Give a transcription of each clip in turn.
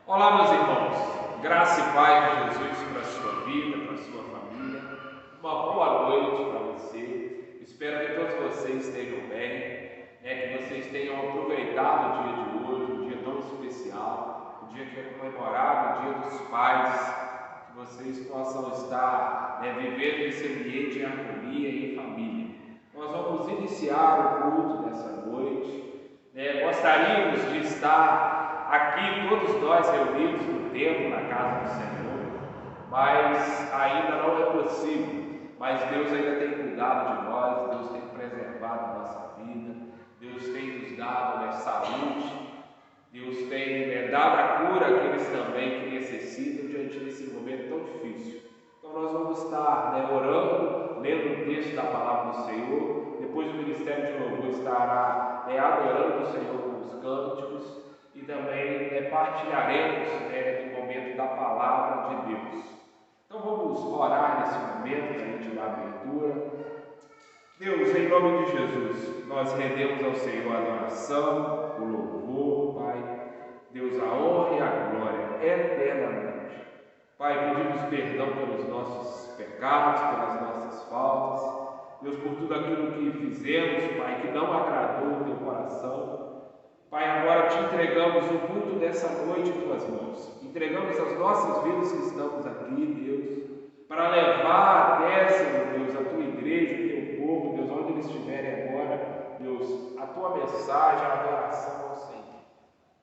Olá, meus irmãos, graça e paz de Jesus para a sua vida, para a sua família. Uma boa noite para você. Espero que todos vocês estejam bem, que vocês tenham aproveitado o dia de hoje, um dia tão especial, o dia que é comemorado, o Dia dos Pais, que vocês possam estar vivendo esse ambiente em harmonia e em família. Nós vamos iniciar o culto dessa noite. Gostaríamos de estar aqui, todos nós reunidos no templo, na casa do Senhor, mas ainda não é possível. Mas Deus ainda tem cuidado de nós, Deus tem preservado a nossa vida, Deus tem nos dado saúde, Deus tem dado a cura àqueles também que necessitam diante desse momento tão difícil. Então nós vamos estar orando, lendo o texto da palavra do Senhor. Depois o Ministério de Louvor estará adorando o Senhor com os cânticos e também partilharemos do momento da palavra de Deus. Então vamos orar nesse momento para a gente dar abertura. Deus, em nome de Jesus, nós rendemos ao Senhor a adoração, o louvor, Pai. Deus, a honra e a glória eternamente. Pai, pedimos perdão pelos nossos pecados, pelas nossas faltas. Deus, por tudo aquilo que fizemos, Pai, que não agradou o teu coração. Pai, agora te entregamos o culto dessa noite em tuas mãos. Entregamos as nossas vidas que estamos aqui, Deus, para levar até, Senhor Deus, a tua igreja, o teu povo, Deus, onde eles estiverem agora, Deus, a tua mensagem, a adoração ao Senhor.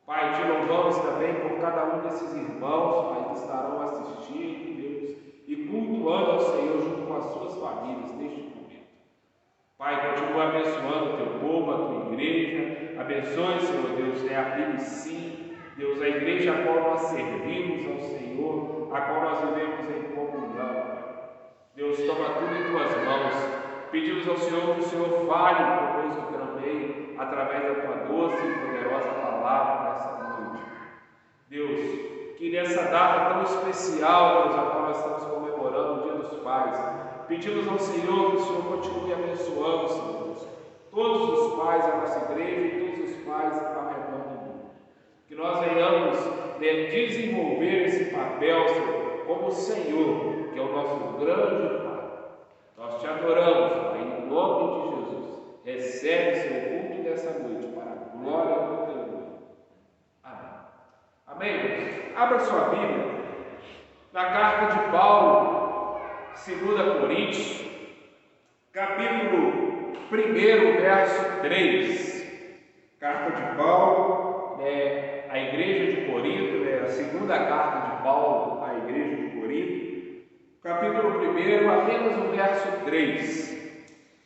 Pai, te louvamos também por cada um desses irmãos, Pai, que estarão assistindo, Deus, e cultuando ao Senhor junto com as suas famílias neste momento. Pai, continua abençoando o teu povo, a tua igreja. Abençoe, Senhor Deus, a PMC, Deus, a igreja a qual nós servimos ao Senhor, a qual nós vivemos em comunhão, Pai. Deus, toma tudo em tuas mãos. Pedimos ao Senhor que o Senhor fale conosco também, através da tua doce e poderosa palavra nessa noite. Deus, que nessa data tão especial, Deus, a qual nós estamos comemorando o Dia dos Pais, pedimos ao Senhor que o Senhor continue abençoando, Senhor Deus, todos os pais da nossa igreja e todos os pais ao redor do mundo. Que nós venhamos desenvolver esse papel, Senhor, como o Senhor, que é o nosso grande Pai. Nós te adoramos, Pai, em nome de Jesus. Recebe seu culto dessa noite para a glória do teu nome. Amém. Amém. Abra sua Bíblia na carta de Paulo, 2 Coríntios, capítulo 1, verso 3. Carta de Paulo, a igreja de Corinto, a segunda carta de Paulo à igreja de Corinto. Capítulo 1, apenas o verso 3,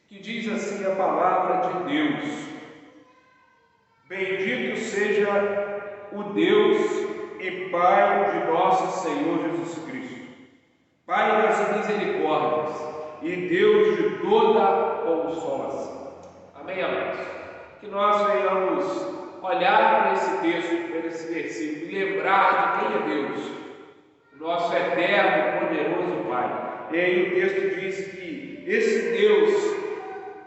que diz assim a palavra de Deus: Bendito seja o Deus e Pai de nosso Senhor Jesus Cristo, Pai das misericórdias e Deus de toda consolação. Amém, amados? Que nós venhamos olhar para esse texto, para esse versículo e lembrar de quem é Deus, nosso eterno, poderoso Pai. E aí o texto diz que esse Deus,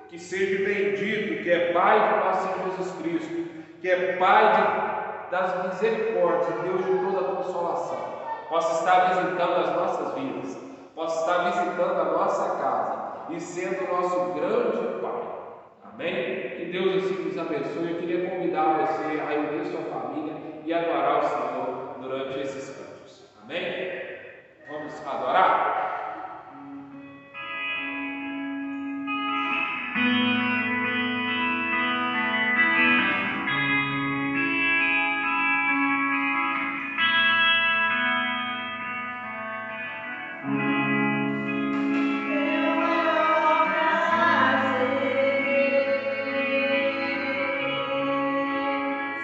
que seja bendito, que é Pai de nosso Senhor Jesus Cristo, que é Pai das misericórdias, Deus de toda consolação, possa estar visitando as nossas vidas, possa estar visitando a nossa casa e sendo o nosso grande Pai. Amém? Que Deus assim nos abençoe. Eu queria convidar você a unir sua família e adorar o Senhor durante esses cantos. Amém? Vamos adorar?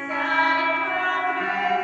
Sai pra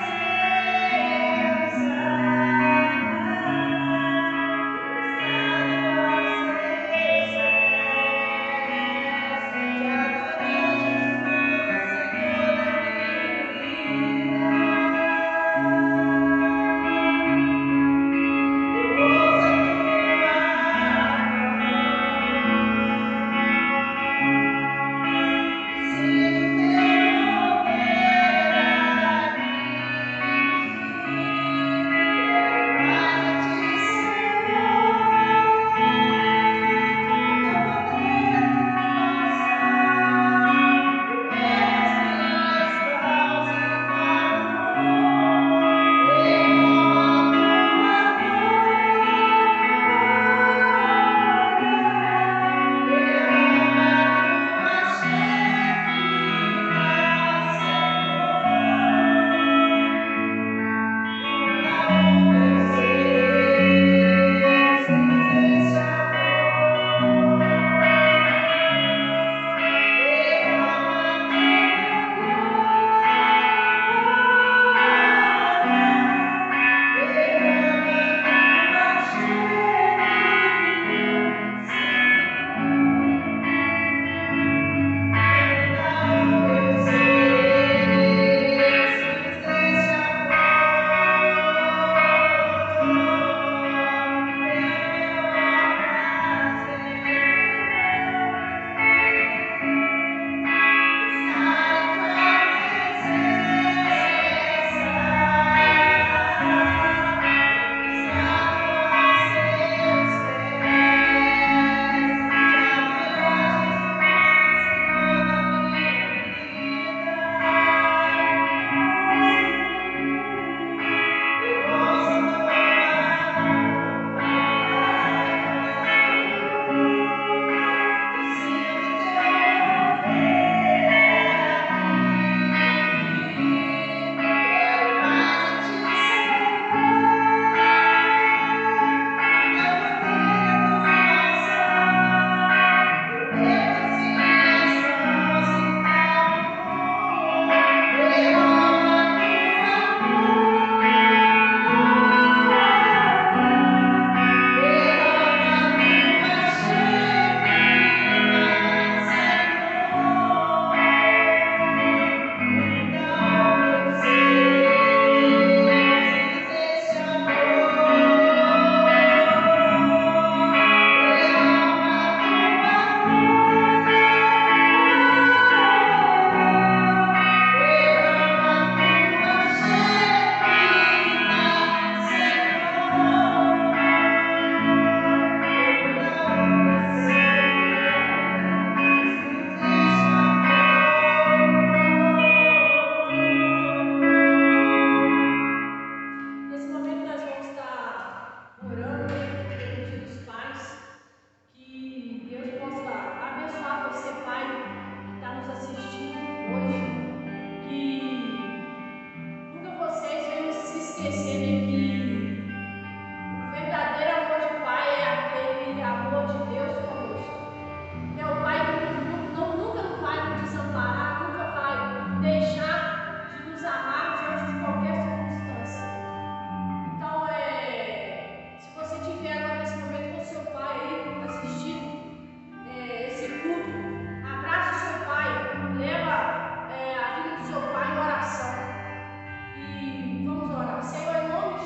Senhor, em nome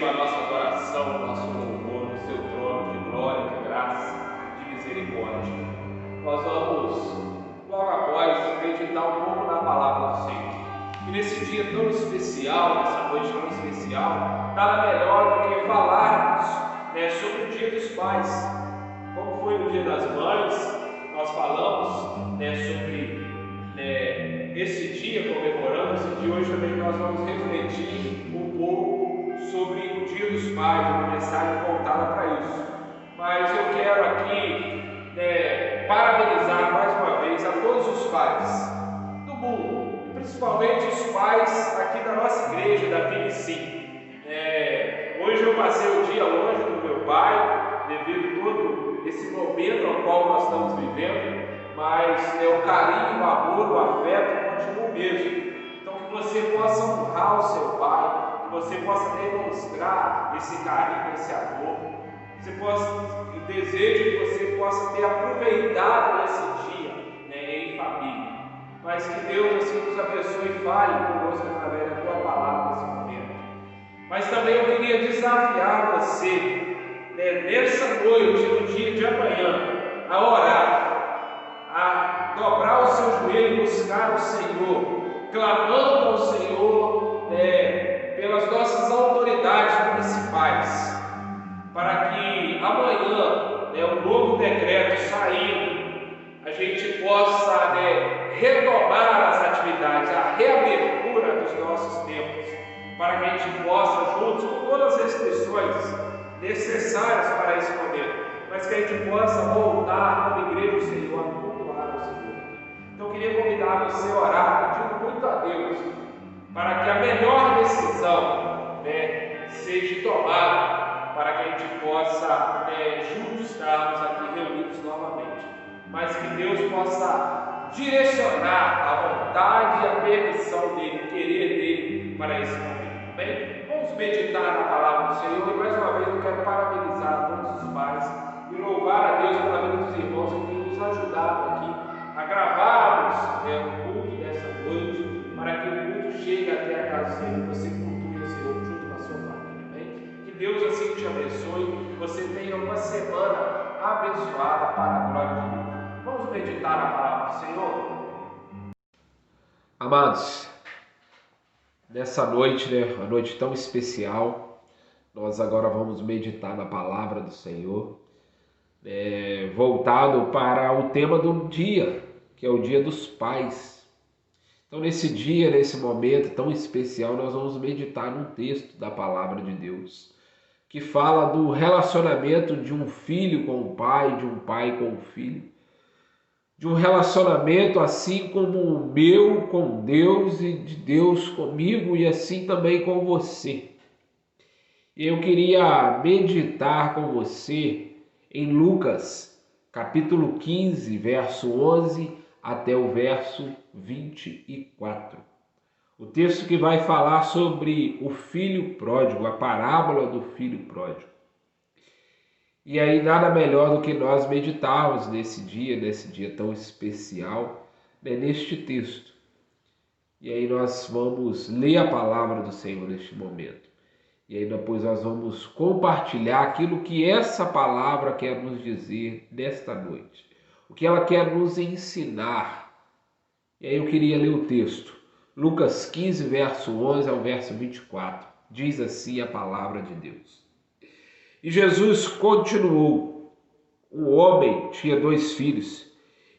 a nossa adoração, o nosso louvor no seu trono de glória, de graça, de misericórdia. Nós vamos, logo após, meditar um pouco na palavra do Senhor. E nesse dia tão especial, nessa noite tão especial, nada melhor do que falarmos sobre o Dia dos Pais. Como foi no Dia das Mães, nós falamos sobre esse dia, comemorando esse dia. Hoje também nós vamos refletir um pouco sobre o Dia dos Pais, uma mensagem voltada para isso. Mas eu quero aqui parabenizar mais uma vez a todos os pais do mundo, principalmente os pais aqui da nossa igreja, da PIBCIM. Hoje eu passei o dia longe do meu pai, devido a todo esse momento ao qual nós estamos vivendo, mas o carinho, o amor, o afeto continua o mesmo. Então que você possa honrar o seu pai, que você possa demonstrar esse carinho, esse amor, eu desejo que você possa ter aproveitado esse dia em família, mas que Deus assim nos abençoe e fale conosco através da tua palavra nesse momento. Mas também eu queria desafiar você nessa noite, no dia de amanhã, a orar, a dobrar o seu joelho e buscar o Senhor, clamando ao Senhor pelas nossas autoridades municipais, para que amanhã, o novo decreto saindo, a gente possa retomar as atividades, a reabertura dos nossos templos, para que a gente possa, juntos com todas as restrições necessárias para esse momento, mas que a gente possa voltar como igreja do Senhor, a cultuar ao Senhor. Então eu queria convidar você a orar, pedindo muito a Deus, para que a melhor decisão seja tomada, para que a gente possa juntos estarmos aqui reunidos novamente, mas que Deus possa direcionar a vontade e a permissão dele, o querer dele para esse momento. Bem, vamos meditar na palavra do Senhor. E mais uma vez eu quero parabenizar todos os pais e louvar a Deus pela vida dos irmãos que têm nos ajudado aqui a gravarmos o culto dessa noite, para que o culto chegue até a casa do Senhor, você cultue o Senhor junto com a sua família. Bem? Que Deus assim te abençoe, você tenha uma semana abençoada para a glória de Deus. Vamos meditar na palavra do Senhor? Amados, nessa noite, uma noite tão especial, nós agora vamos meditar na palavra do Senhor, voltado para o tema do dia, que é o Dia dos Pais. Então, nesse dia, nesse momento tão especial, nós vamos meditar num texto da palavra de Deus, que fala do relacionamento de um filho com o pai, de um pai com o filho, de um relacionamento assim como o meu com Deus e de Deus comigo e assim também com você. E eu queria meditar com você em Lucas, capítulo 15, verso 11 até o verso 24. O texto que vai falar sobre o filho pródigo, a parábola do filho pródigo. E aí nada melhor do que nós meditarmos nesse dia tão especial, neste texto. E aí nós vamos ler a palavra do Senhor neste momento. E aí depois nós vamos compartilhar aquilo que essa palavra quer nos dizer nesta noite. O que ela quer nos ensinar. E aí eu queria ler o texto. Lucas 15, verso 11 ao verso 24. Diz assim a palavra de Deus. E Jesus continuou. O homem tinha 2 filhos,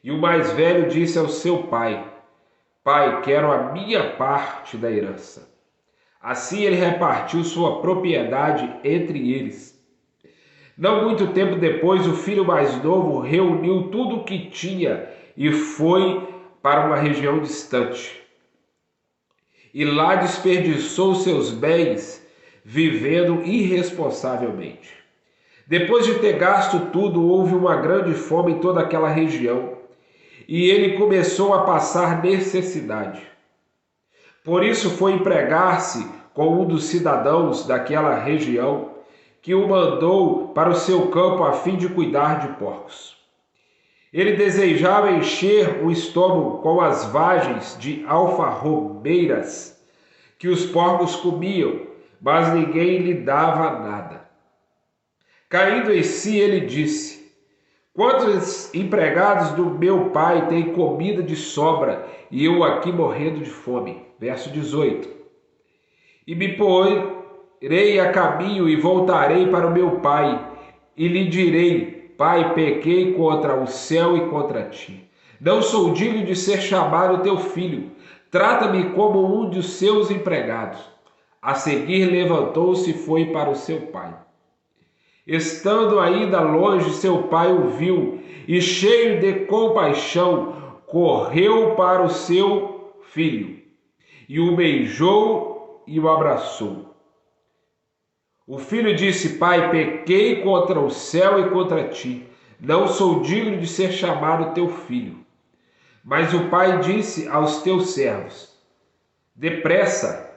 e o mais velho disse ao seu pai: Pai, quero a minha parte da herança. Assim ele repartiu sua propriedade entre eles. Não muito tempo depois, o filho mais novo reuniu tudo o que tinha e foi para uma região distante. E lá desperdiçou seus bens, vivendo irresponsavelmente. Depois de ter gasto tudo, houve uma grande fome em toda aquela região, e ele começou a passar necessidade. Por isso foi empregar-se com um dos cidadãos daquela região, que o mandou para o seu campo a fim de cuidar de porcos. Ele desejava encher o estômago com as vagens de alfarrobeiras que os porcos comiam, mas ninguém lhe dava nada. Caindo em si, ele disse: quantos empregados do meu pai têm comida de sobra e eu aqui morrendo de fome? Verso 18. E me porei a caminho e voltarei para o meu pai e lhe direi: Pai, pequei contra o céu e contra ti. Não sou digno de ser chamado teu filho. Trata-me como um dos seus empregados. A seguir levantou-se e foi para o seu pai. Estando ainda longe, seu pai o viu e, cheio de compaixão, correu para o seu filho e o beijou e o abraçou. O filho disse: Pai, pequei contra o céu e contra ti. Não sou digno de ser chamado teu filho. Mas o pai disse aos teus servos: depressa,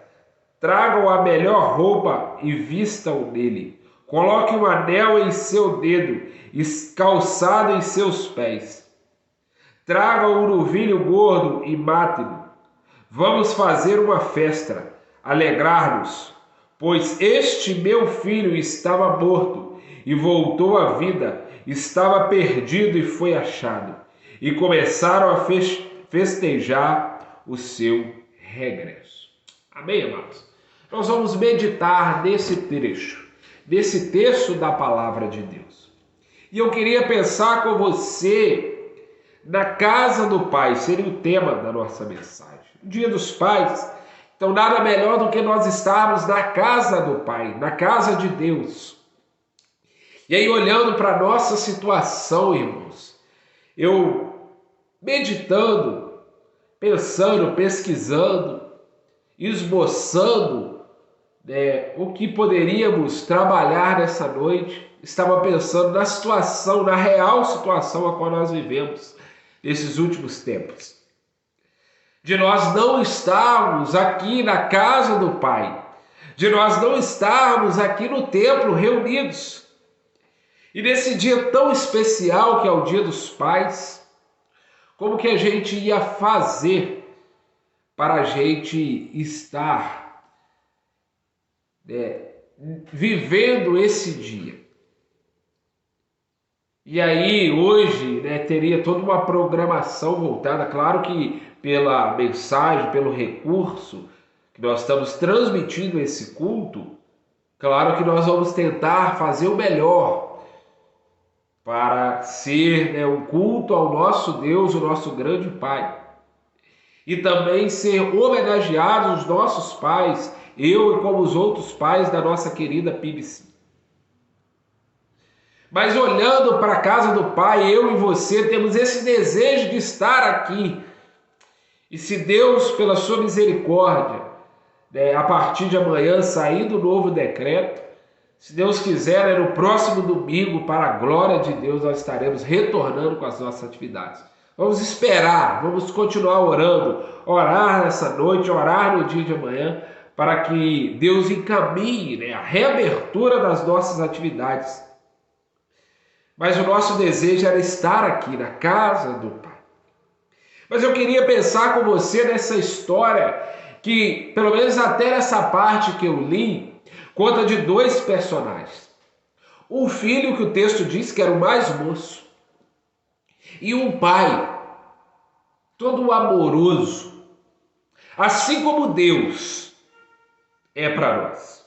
tragam a melhor roupa e vistam nele. Coloque um anel em seu dedo e calçado em seus pés. Tragam um novilho gordo e matem-no. Vamos fazer uma festa, alegrar-nos, pois este meu filho estava morto e voltou à vida, estava perdido e foi achado. E começaram a festejar o seu regresso. Amém, amados? Nós vamos meditar nesse trecho, desse texto da palavra de Deus. E eu queria pensar com você na casa do Pai, seria o tema da nossa mensagem. O Dia dos Pais, então nada melhor do que nós estarmos na casa do Pai, na casa de Deus. E aí, olhando para a nossa situação, irmãos, eu meditando, pensando, pesquisando, esboçando o que poderíamos trabalhar nessa noite, estava pensando na situação, na real situação a qual nós vivemos nesses últimos tempos. De nós não estarmos aqui na casa do Pai, de nós não estarmos aqui no templo reunidos. E nesse dia tão especial que é o Dia dos Pais, como que a gente ia fazer para a gente estar vivendo esse dia? E aí hoje teria toda uma programação voltada, claro que pela mensagem, pelo recurso que nós estamos transmitindo esse culto, claro que nós vamos tentar fazer o melhor para ser um culto ao nosso Deus, o nosso grande Pai. E também ser homenageados os nossos pais, eu e como os outros pais da nossa querida PIBC. Mas olhando para a casa do Pai, eu e você temos esse desejo de estar aqui. E se Deus, pela sua misericórdia, a partir de amanhã, sair do novo decreto, se Deus quiser, no próximo domingo, para a glória de Deus, nós estaremos retornando com as nossas atividades. Vamos esperar, vamos continuar orando, orar nessa noite, orar no dia de amanhã, para que Deus encaminhe a reabertura das nossas atividades. Mas o nosso desejo era estar aqui na casa do Pai. Mas eu queria pensar com você nessa história que, pelo menos até nessa parte que eu li, conta de dois personagens. Um filho, que o texto diz que era o mais moço, e um pai, todo amoroso, assim como Deus é para nós.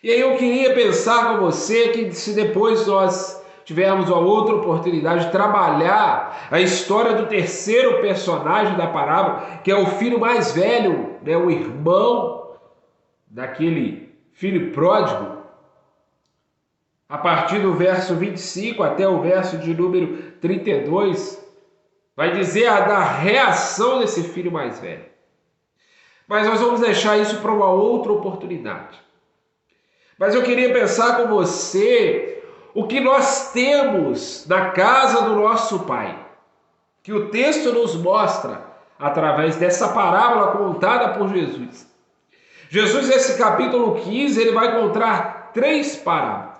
E aí eu queria pensar com você que se depois nós tivermos uma outra oportunidade de trabalhar a história do terceiro personagem da parábola, que é o filho mais velho, o irmão daquele filho pródigo, a partir do verso 25 até o verso de número 32, vai dizer da reação desse filho mais velho. Mas nós vamos deixar isso para uma outra oportunidade. Mas eu queria pensar com você o que nós temos na casa do nosso Pai, que o texto nos mostra através dessa parábola contada por Jesus. Jesus, nesse capítulo 15, ele vai contar 3 parábolas.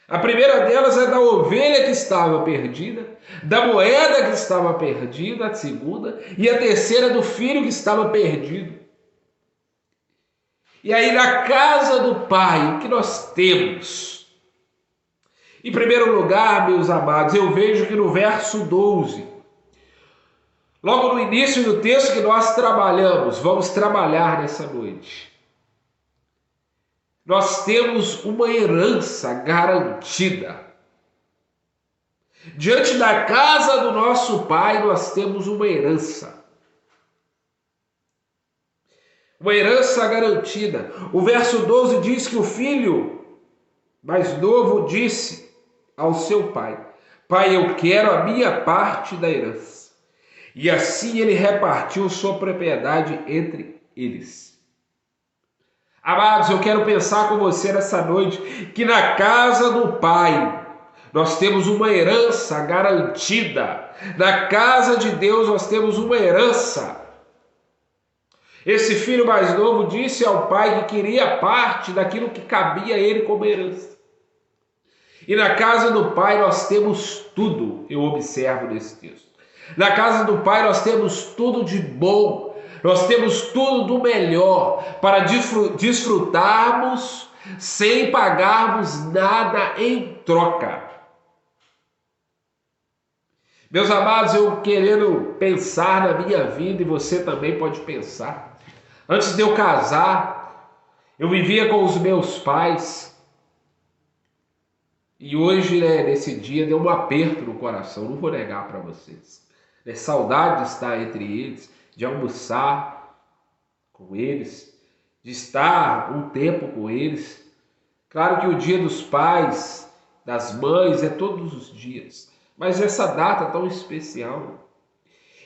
A primeira delas é da ovelha que estava perdida, da moeda que estava perdida, a segunda, e a terceira do filho que estava perdido. E aí na casa do Pai, o que nós temos? Em primeiro lugar, meus amados, eu vejo que no verso 12, logo no início do texto que nós vamos trabalhar nessa noite, nós temos uma herança garantida. Diante da casa do nosso Pai, nós temos uma herança. Uma herança garantida. O verso 12 diz que o filho mais novo disse ao seu pai: Pai, eu quero a minha parte da herança. E assim ele repartiu sua propriedade entre eles. Amados, eu quero pensar com você nessa noite que na casa do Pai nós temos uma herança garantida. Na casa de Deus nós temos uma herança. Esse filho mais novo disse ao pai que queria parte daquilo que cabia a ele como herança. E na casa do Pai nós temos tudo, eu observo nesse texto. Na casa do Pai nós temos tudo de bom, nós temos tudo do melhor para desfrutarmos sem pagarmos nada em troca. Meus amados, eu querendo pensar na minha vida, e você também pode pensar. Antes de eu casar, eu vivia com os meus pais. E hoje, nesse dia, deu um aperto no coração, não vou negar para vocês. Saudade de estar entre eles, de almoçar com eles, de estar um tempo com eles. Claro que o dia dos pais, das mães, é todos os dias. Mas essa data tão especial.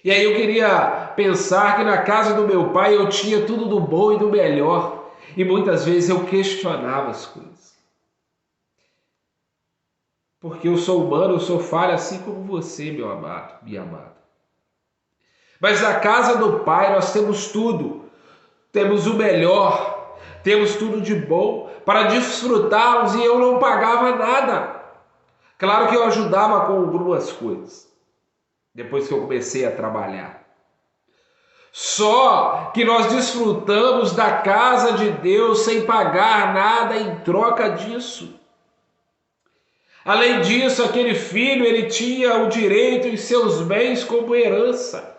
E aí eu queria pensar que na casa do meu pai eu tinha tudo do bom e do melhor. E muitas vezes eu questionava as coisas. Porque eu sou humano, eu sou falho assim como você, meu amado, minha amada. Mas na casa do Pai nós temos tudo. Temos o melhor. Temos tudo de bom para desfrutarmos e eu não pagava nada. Claro que eu ajudava com algumas coisas, depois que eu comecei a trabalhar. Só que nós desfrutamos da casa de Deus sem pagar nada em troca disso. Além disso, aquele filho, ele tinha o direito em seus bens como herança.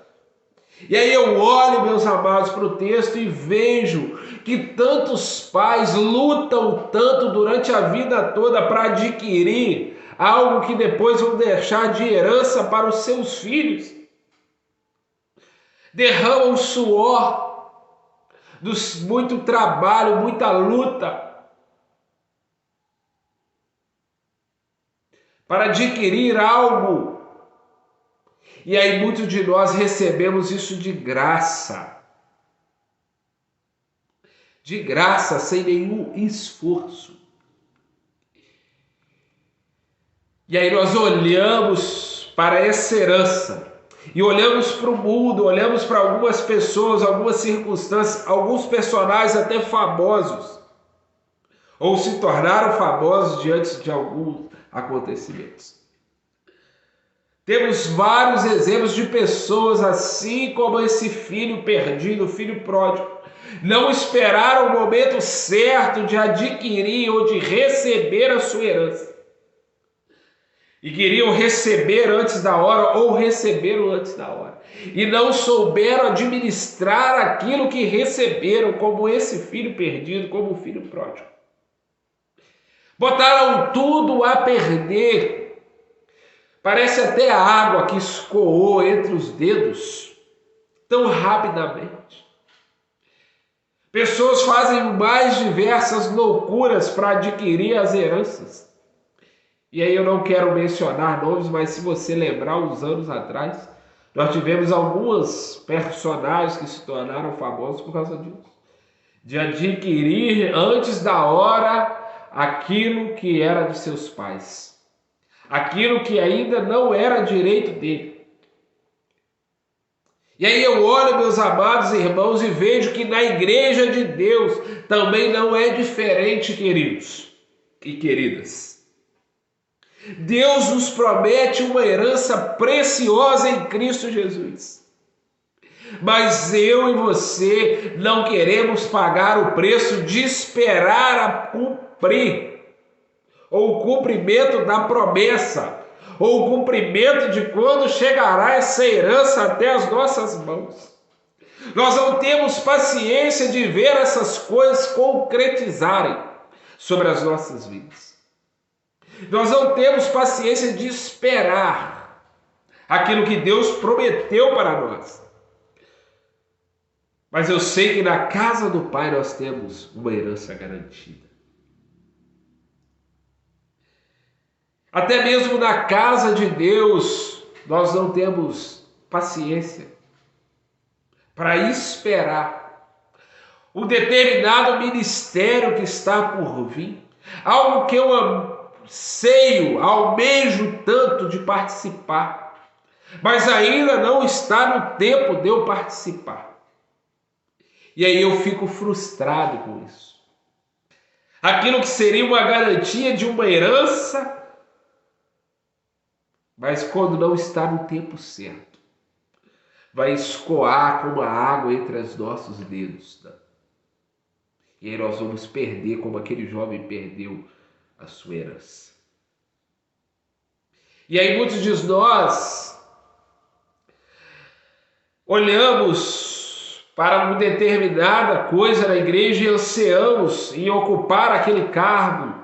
E aí eu olho, meus amados, para o texto e vejo que tantos pais lutam tanto durante a vida toda para adquirir algo que depois vão deixar de herança para os seus filhos. Derramam suor, muito trabalho, muita luta, para adquirir algo. E aí muitos de nós recebemos isso de graça. De graça, sem nenhum esforço. E aí nós olhamos para essa herança, e olhamos para o mundo, olhamos para algumas pessoas, algumas circunstâncias, alguns personagens até famosos, ou se tornaram famosos diante de alguns acontecimentos. Temos vários exemplos de pessoas assim como esse filho perdido, o filho pródigo. Não esperaram o momento certo de adquirir ou de receber a sua herança. E queriam receber antes da hora ou receberam antes da hora. E não souberam administrar aquilo que receberam, como esse filho perdido, como o filho pródigo. Botaram tudo a perder. Parece até a água que escoou entre os dedos tão rapidamente. Pessoas fazem mais diversas loucuras para adquirir as heranças. E aí eu não quero mencionar nomes, mas se você lembrar, uns anos atrás, nós tivemos alguns personagens que se tornaram famosos por causa disso. De adquirir antes da hora aquilo que era de seus pais. Aquilo que ainda não era direito dele. E aí eu olho, meus amados irmãos, e vejo que na igreja de Deus também não é diferente, queridos e queridas. Deus nos promete uma herança preciosa em Cristo Jesus. Mas eu e você não queremos pagar o preço de esperar a cumprir, ou o cumprimento da promessa, ou o cumprimento de quando chegará essa herança até as nossas mãos. Nós não temos paciência de ver essas coisas concretizarem sobre as nossas vidas. Nós não temos paciência de esperar aquilo que Deus prometeu para nós. Mas eu sei que na casa do Pai nós temos uma herança garantida. Até mesmo na casa de Deus nós não temos paciência para esperar um determinado ministério que está por vir, algo que eu anseio, almejo tanto de participar, mas ainda não está no tempo de eu participar. E aí eu fico frustrado com isso. Aquilo que seria uma garantia de uma herança, mas quando não está no tempo certo, vai escoar como a água entre os nossos dedos. Tá? E aí nós vamos perder como aquele jovem perdeu a sua herança. E aí muitos de nós olhamos para uma determinada coisa na igreja e ansiamos em ocupar aquele cargo.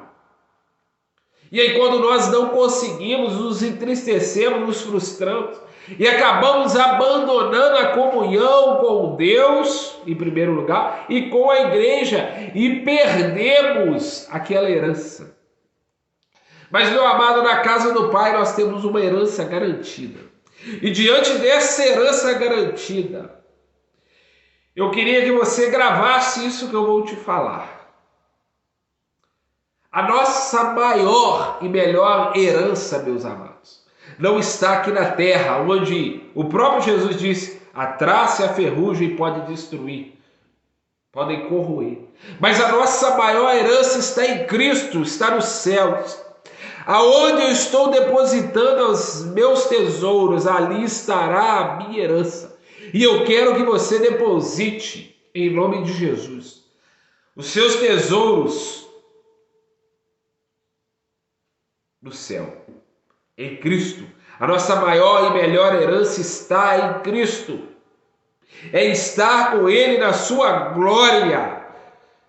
E aí quando nós não conseguimos, nos entristecemos, nos frustramos e acabamos abandonando a comunhão com Deus, em primeiro lugar, e com a igreja, e perdemos aquela herança. Mas, meu amado, na casa do Pai nós temos uma herança garantida. E diante dessa herança garantida, eu queria que você gravasse isso que eu vou te falar. A nossa maior e melhor herança, meus amados, não está aqui na terra, onde o próprio Jesus disse, a traça e a ferrugem pode destruir, podem corroer. Mas a nossa maior herança está em Cristo, está nos céus. Aonde eu estou depositando os meus tesouros, ali estará a minha herança. E eu quero que você deposite, em nome de Jesus, os seus tesouros no céu, em Cristo. A nossa maior e melhor herança está em Cristo. É estar com Ele na sua glória,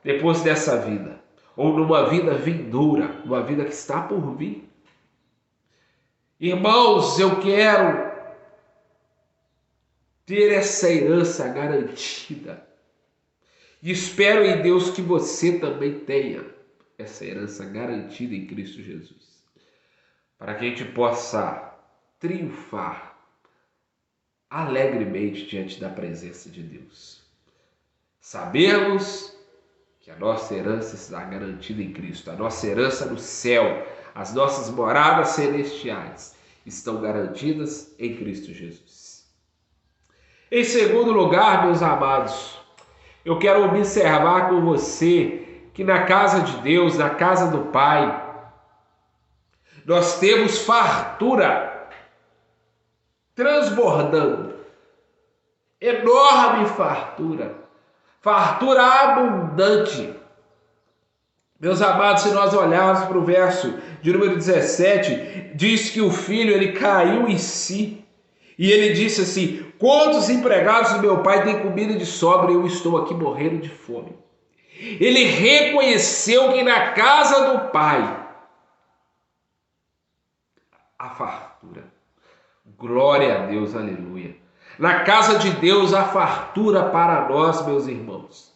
depois dessa vida, ou numa vida vindoura, uma vida que está por vir. Irmãos, eu quero ter essa herança garantida. E espero em Deus que você também tenha essa herança garantida em Cristo Jesus. Para que a gente possa triunfar alegremente diante da presença de Deus. Sabemos que a nossa herança está garantida em Cristo. A nossa herança no céu, as nossas moradas celestiais estão garantidas em Cristo Jesus. Em segundo lugar, meus amados, eu quero observar com você que na casa de Deus, na casa do Pai, nós temos fartura transbordando, enorme fartura, fartura abundante. Meus amados, se nós olharmos para o verso de número 17, diz que o filho ele caiu em si e ele disse assim, quantos empregados do meu pai têm comida de sobra e eu estou aqui morrendo de fome. Ele reconheceu que na casa do pai há fartura. Glória a Deus, aleluia. Na casa de Deus há fartura para nós, meus irmãos.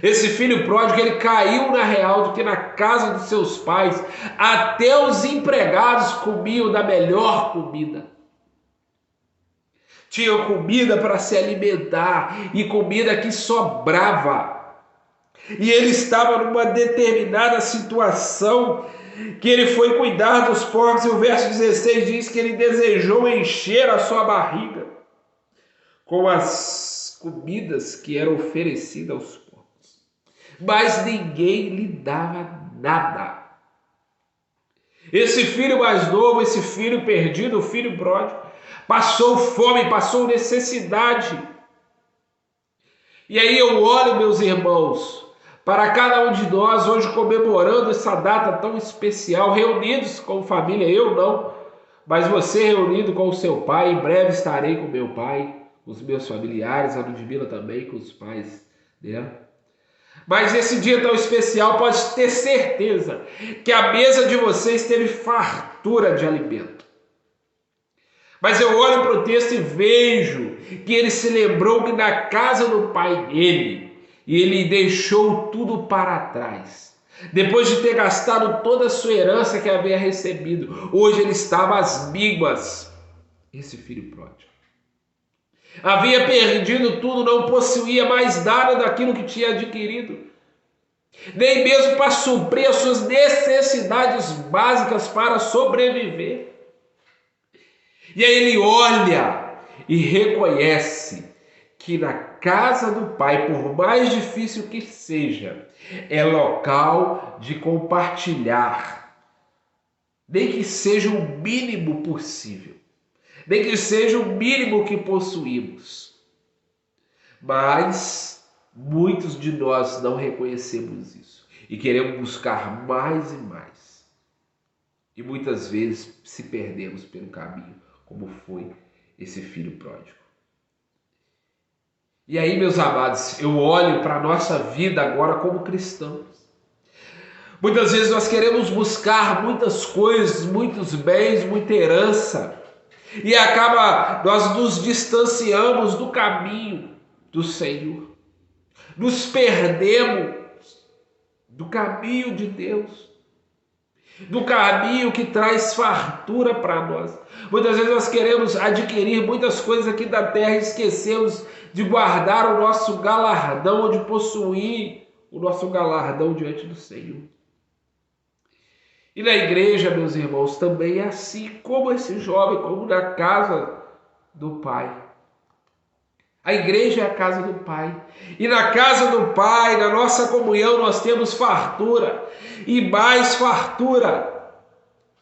Esse filho pródigo, ele caiu na real de que na casa dos seus pais até os empregados comiam da melhor comida. Tinham comida para se alimentar e comida que sobrava. E ele estava numa determinada situação que ele foi cuidar dos porcos, e o verso 16 diz que ele desejou encher a sua barriga com as comidas que eram oferecidas aos porcos. Mas ninguém lhe dava nada. Esse filho mais novo, esse filho perdido, o filho pródigo, passou fome, passou necessidade. E aí eu olho, meus irmãos, para cada um de nós hoje comemorando essa data tão especial, reunidos com família, eu não, mas você reunido com o seu pai, em breve estarei com meu pai, com os meus familiares, a Ludmila também, com os pais dela. Mas esse dia tão especial, pode ter certeza que a mesa de vocês teve fartura de alimento. Mas eu olho para o texto e vejo que ele se lembrou que na casa do pai dele, e ele deixou tudo para trás. Depois de ter gastado toda a sua herança que havia recebido, hoje ele estava às míngua, esse filho pródigo. Havia perdido tudo, não possuía mais nada daquilo que tinha adquirido, nem mesmo para suprir as suas necessidades básicas para sobreviver. E aí ele olha e reconhece que na casa do pai, por mais difícil que seja, é local de compartilhar, nem que seja o mínimo possível, nem que seja o mínimo que possuímos. Mas muitos de nós não reconhecemos isso e queremos buscar mais e mais. E muitas vezes se perdemos pelo caminho, como foi esse filho pródigo. E aí, meus amados, eu olho para a nossa vida agora como cristãos. Muitas vezes nós queremos buscar muitas coisas, muitos bens, muita herança, e nós nos distanciamos do caminho do Senhor. Nos perdemos do caminho de Deus, do caminho que traz fartura para nós. Muitas vezes nós queremos adquirir muitas coisas aqui da terra e esquecemos de guardar o nosso galardão, ou de possuir o nosso galardão diante do Senhor. E na igreja, meus irmãos, também é assim, como esse jovem, como na casa do Pai. A igreja é a casa do Pai. E na casa do Pai, na nossa comunhão, nós temos fartura. E mais fartura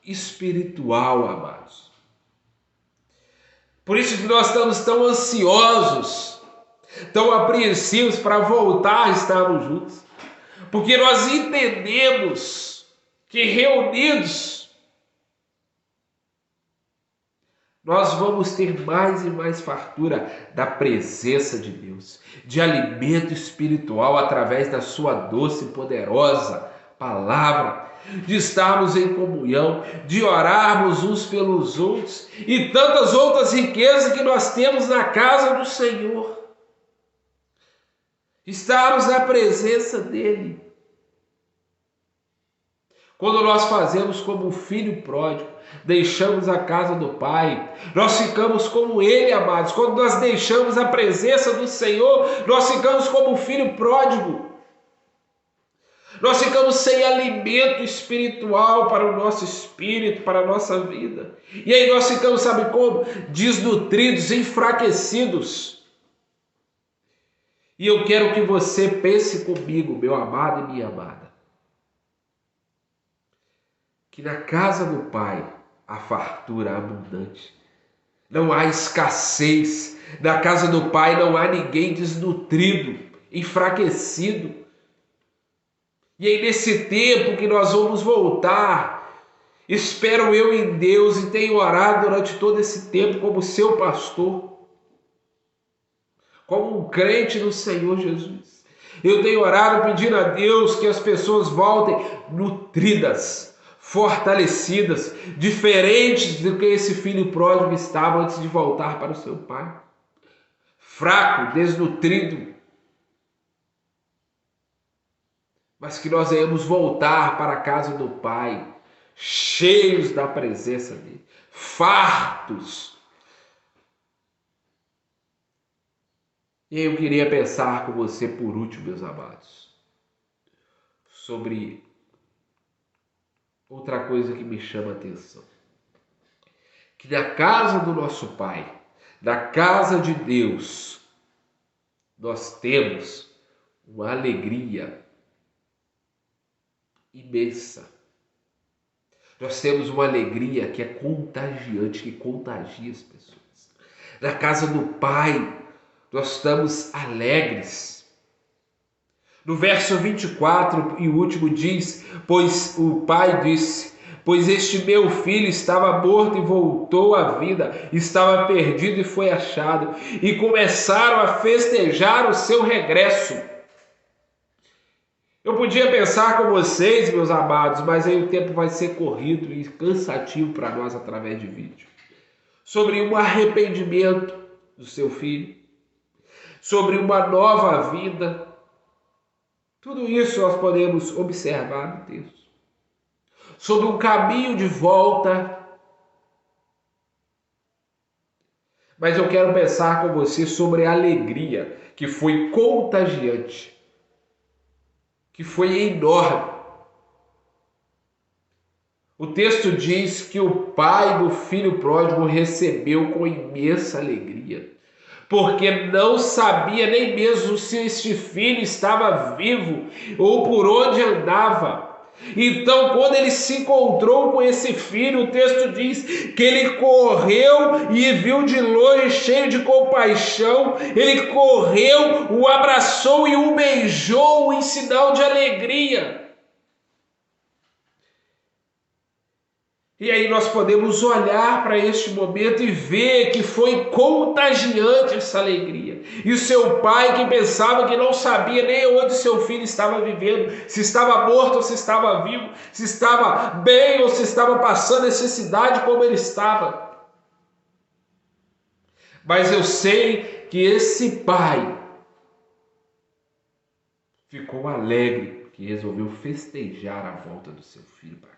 espiritual, amados. Por isso que nós estamos tão ansiosos, tão apreensivos para voltar a estarmos juntos. Porque nós entendemos que reunidos nós vamos ter mais e mais fartura da presença de Deus, de alimento espiritual através da sua doce e poderosa palavra, de estarmos em comunhão, de orarmos uns pelos outros e tantas outras riquezas que nós temos na casa do Senhor. Estarmos na presença dEle. Quando nós fazemos como o filho pródigo, deixamos a casa do Pai, nós ficamos como Ele, amados. Quando nós deixamos a presença do Senhor, nós ficamos como o filho pródigo. Nós ficamos sem alimento espiritual para o nosso espírito, para a nossa vida. E aí nós ficamos, sabe como? Desnutridos, enfraquecidos. E eu quero que você pense comigo, meu amado e minha amada, que na casa do Pai há fartura abundante. Não há escassez. Na casa do Pai não há ninguém desnutrido, enfraquecido. E aí nesse tempo que nós vamos voltar, espero eu em Deus e tenho orado durante todo esse tempo como seu pastor, como um crente no Senhor Jesus. Eu tenho orado pedindo a Deus que as pessoas voltem nutridas, fortalecidas, diferentes do que esse filho pródigo estava antes de voltar para o seu pai. Fraco, desnutrido. Mas que nós venhamos voltar para a casa do Pai, cheios da presença dele, fartos. E eu queria pensar com você por último, meus amados, sobre outra coisa que me chama a atenção. Que na casa do nosso Pai, na casa de Deus, nós temos uma alegria imensa. Nós temos uma alegria que é contagiante, que contagia as pessoas. Na casa do Pai, nós estamos alegres. No verso 24 e último diz, pois o pai disse, pois este meu filho estava morto e voltou à vida, estava perdido e foi achado. E começaram a festejar o seu regresso. Eu podia pensar com vocês, meus amados, mas aí o tempo vai ser corrido e cansativo para nós através de vídeo. Sobre um arrependimento do seu filho, sobre uma nova vida. Tudo isso nós podemos observar no texto. Sobre um caminho de volta. Mas eu quero pensar com você sobre a alegria que foi contagiante, que foi enorme. O texto diz que o pai do filho pródigo recebeu com imensa alegria, porque não sabia nem mesmo se este filho estava vivo ou por onde andava. Então, quando ele se encontrou com esse filho, o texto diz que ele correu e viu de longe, cheio de compaixão. Ele correu, o abraçou e o beijou em sinal de alegria. E aí nós podemos olhar para este momento e ver que foi contagiante essa alegria. E o seu pai, que pensava que não sabia nem onde seu filho estava vivendo, se estava morto ou se estava vivo, se estava bem ou se estava passando necessidade como ele estava. Mas eu sei que esse pai ficou alegre, porque resolveu festejar a volta do seu filho para cá.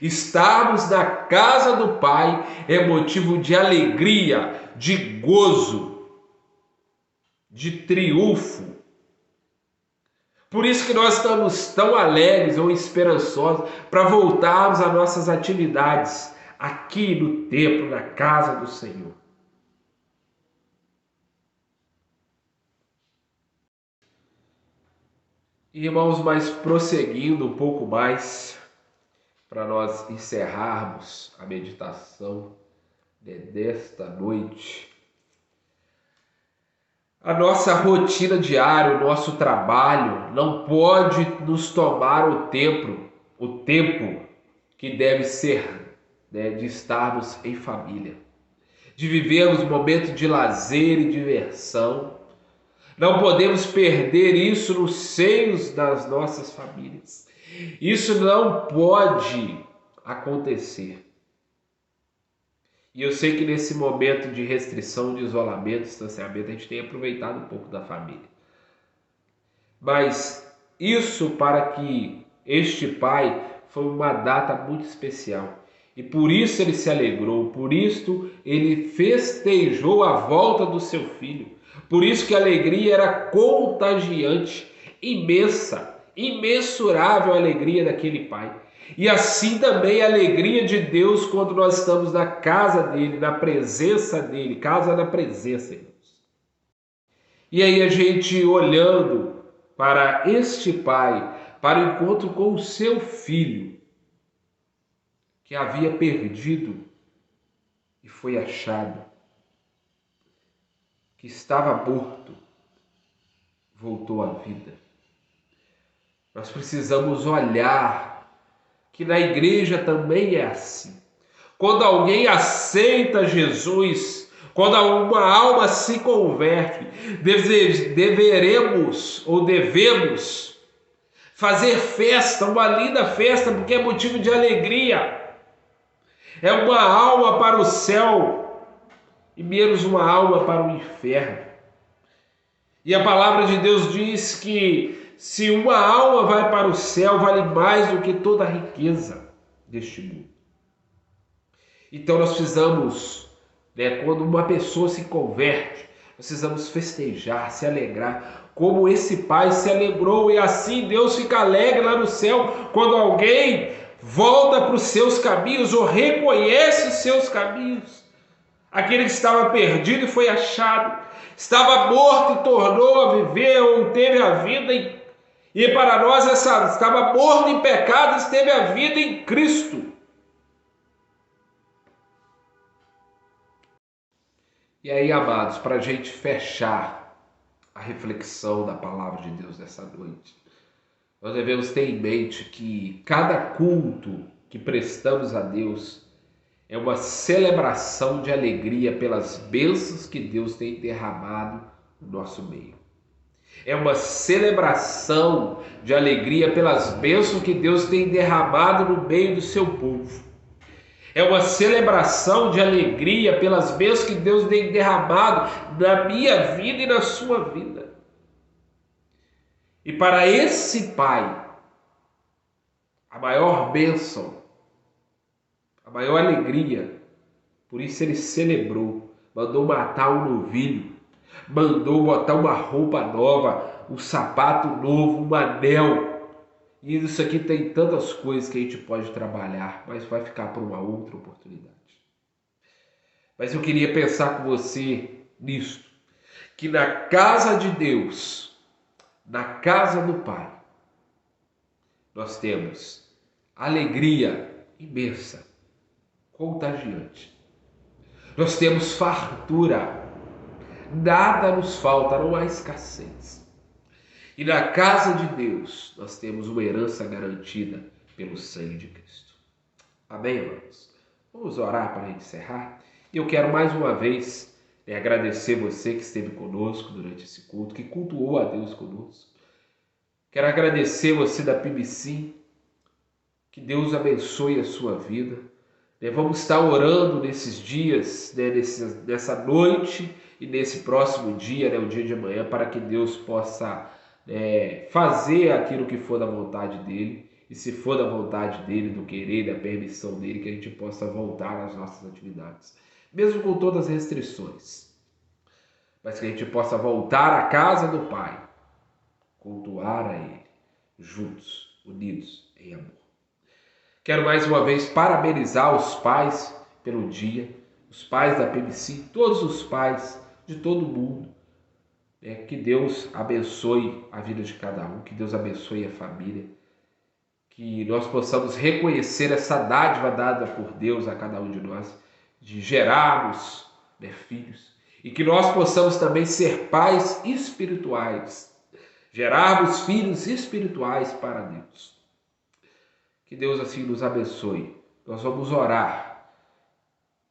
Estarmos na casa do Pai é motivo de alegria, de gozo, de triunfo. Por isso que nós estamos tão alegres ou esperançosos para voltarmos às nossas atividades aqui no templo, na casa do Senhor. Irmãos, mas prosseguindo um pouco mais, para nós encerrarmos a meditação desta noite. A nossa rotina diária, o nosso trabalho não pode nos tomar o tempo que deve ser, de estarmos em família, de vivermos momentos de lazer e diversão. Não podemos perder isso nos seios das nossas famílias. Isso não pode acontecer. E eu sei que nesse momento de restrição, de isolamento, distanciamento, a gente tem aproveitado um pouco da família. Mas isso para que este pai foi uma data muito especial. E por isso ele se alegrou, por isso ele festejou a volta do seu filho. Por isso que a alegria era contagiante, imensa, imensurável a alegria daquele pai. E assim também a alegria de Deus quando nós estamos na casa dele, na presença dele, casa na presença, irmãos. E aí a gente olhando para este pai, para o encontro com o seu filho, que havia perdido e foi achado, que estava morto, voltou à vida. Nós precisamos olhar que na igreja também é assim. Quando alguém aceita Jesus, quando uma alma se converte, devemos fazer festa, uma linda festa, porque é motivo de alegria. É uma alma para o céu e menos uma alma para o inferno. E a palavra de Deus diz que se uma alma vai para o céu, vale mais do que toda a riqueza deste mundo. Então nós precisamos, quando uma pessoa se converte, nós precisamos festejar, se alegrar, como esse pai se alegrou, e assim Deus fica alegre lá no céu, quando alguém volta para os seus caminhos ou reconhece os seus caminhos. Aquele que estava perdido e foi achado, estava morto e tornou a viver, ou teve a vida e para nós estava morto em pecados, teve a vida em Cristo. E aí, amados, para a gente fechar a reflexão da palavra de Deus nessa noite, nós devemos ter em mente que cada culto que prestamos a Deus é uma celebração de alegria pelas bênçãos que Deus tem derramado no nosso meio. É uma celebração de alegria pelas bênçãos que Deus tem derramado no meio do seu povo. É uma celebração de alegria pelas bênçãos que Deus tem derramado na minha vida e na sua vida. E para esse pai, a maior bênção, a maior alegria, por isso ele celebrou, mandou matar um novilho, mandou botar uma roupa nova, um sapato novo, um anel. E isso aqui tem tantas coisas que a gente pode trabalhar, mas vai ficar para uma outra oportunidade. Mas eu queria pensar com você nisto, que na casa de Deus, na casa do Pai, nós temos alegria imensa, contagiante. Nós temos fartura, nada nos falta, não há escassez. E na casa de Deus, nós temos uma herança garantida pelo sangue de Cristo. Amém, irmãos? Vamos orar para encerrar. E eu quero mais uma vez agradecer você que esteve conosco durante esse culto, que cultuou a Deus conosco. Quero agradecer você da PBC, que Deus abençoe a sua vida. Vamos estar orando nesses dias, nessa noite e nesse próximo dia, o dia de amanhã, para que Deus possa fazer aquilo que for da vontade dele, e se for da vontade dele, do querer, da permissão dele, que a gente possa voltar às nossas atividades, mesmo com todas as restrições, mas que a gente possa voltar à casa do Pai, cultuar a ele, juntos, unidos em amor. Quero mais uma vez parabenizar os pais pelo dia, os pais da PBC, todos os pais de todo mundo. Que Deus abençoe a vida de cada um, que Deus abençoe a família, que nós possamos reconhecer essa dádiva dada por Deus a cada um de nós, de gerarmos filhos, e que nós possamos também ser pais espirituais, gerarmos filhos espirituais para Deus. Que Deus assim nos abençoe. Nós vamos orar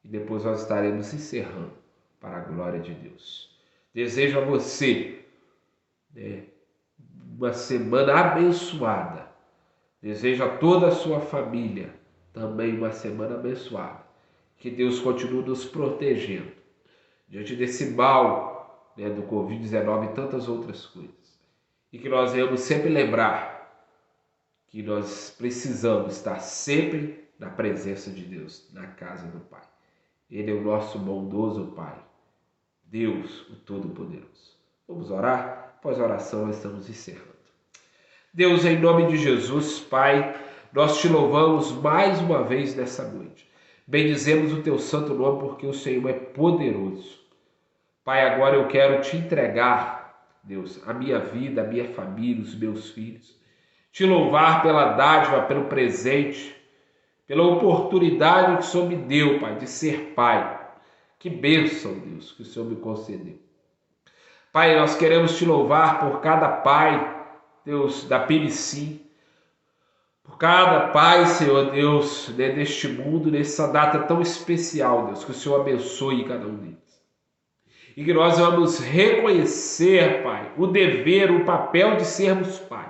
e depois nós estaremos encerrando para a glória de Deus. Desejo a você uma semana abençoada. Desejo a toda a sua família também uma semana abençoada. Que Deus continue nos protegendo diante desse mal do Covid-19 e tantas outras coisas. E que nós venhamos sempre lembrar que nós precisamos estar sempre na presença de Deus, na casa do Pai. Ele é o nosso bondoso Pai, Deus, o Todo-Poderoso. Vamos orar? Após a oração, nós estamos encerrando. Deus, em nome de Jesus, Pai, nós te louvamos mais uma vez nessa noite. Bendizemos o teu santo nome porque o Senhor é poderoso. Pai, agora eu quero te entregar, Deus, a minha vida, a minha família, os meus filhos. Te louvar pela dádiva, pelo presente, pela oportunidade que o Senhor me deu, Pai, de ser Pai. Que bênção, Deus, que o Senhor me concedeu. Pai, nós queremos te louvar por cada pai, Deus, da PBC, por cada pai, Senhor Deus, deste mundo, nessa data tão especial, Deus, que o Senhor abençoe cada um deles. E que nós vamos reconhecer, Pai, o dever, o papel de sermos pai,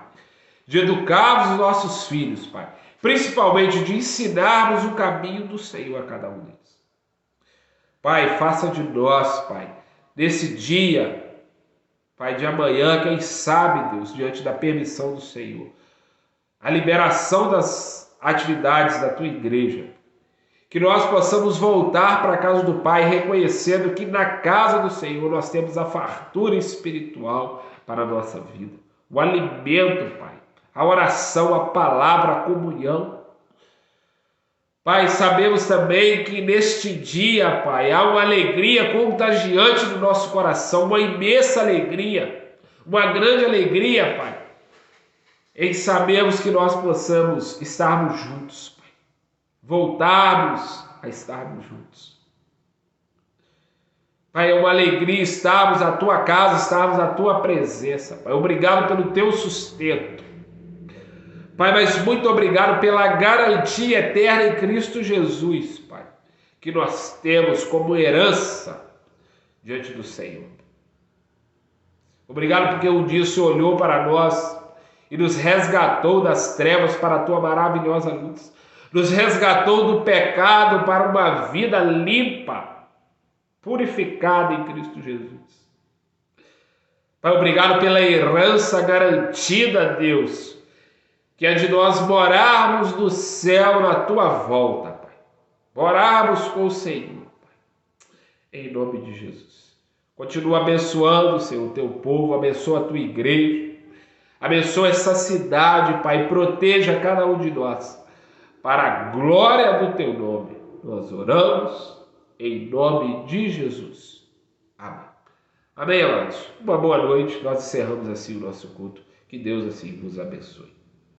de educarmos os nossos filhos, Pai, principalmente de ensinarmos o caminho do Senhor a cada um deles. Pai, faça de nós, Pai, nesse dia, Pai, de amanhã, quem sabe, Deus, diante da permissão do Senhor, a liberação das atividades da Tua igreja, que nós possamos voltar para a casa do Pai, reconhecendo que na casa do Senhor nós temos a fartura espiritual para a nossa vida, o alimento, Pai, a oração, a palavra, a comunhão. Pai, sabemos também que neste dia, Pai, há uma alegria contagiante no nosso coração, uma imensa alegria, uma grande alegria, Pai, em sabermos que nós possamos estarmos juntos, Pai, voltarmos a estarmos juntos. Pai, é uma alegria estarmos na tua casa, estarmos na tua presença. Pai, obrigado pelo teu sustento. Pai, mas muito obrigado pela garantia eterna em Cristo Jesus, Pai, que nós temos como herança diante do Senhor. Obrigado porque um dia o Senhor olhou para nós e nos resgatou das trevas para a tua maravilhosa luz. Nos resgatou do pecado para uma vida limpa, purificada em Cristo Jesus. Pai, obrigado pela herança garantida, Deus, que é de nós morarmos no céu na tua volta, Pai. Morarmos com o Senhor, Pai. Em nome de Jesus. Continua abençoando, Senhor, o teu povo, abençoa a tua igreja, abençoa essa cidade, Pai, proteja cada um de nós, para a glória do teu nome. Nós oramos em nome de Jesus. Amém. Amém, amados. Uma boa noite. Nós encerramos assim o nosso culto. Que Deus assim nos abençoe.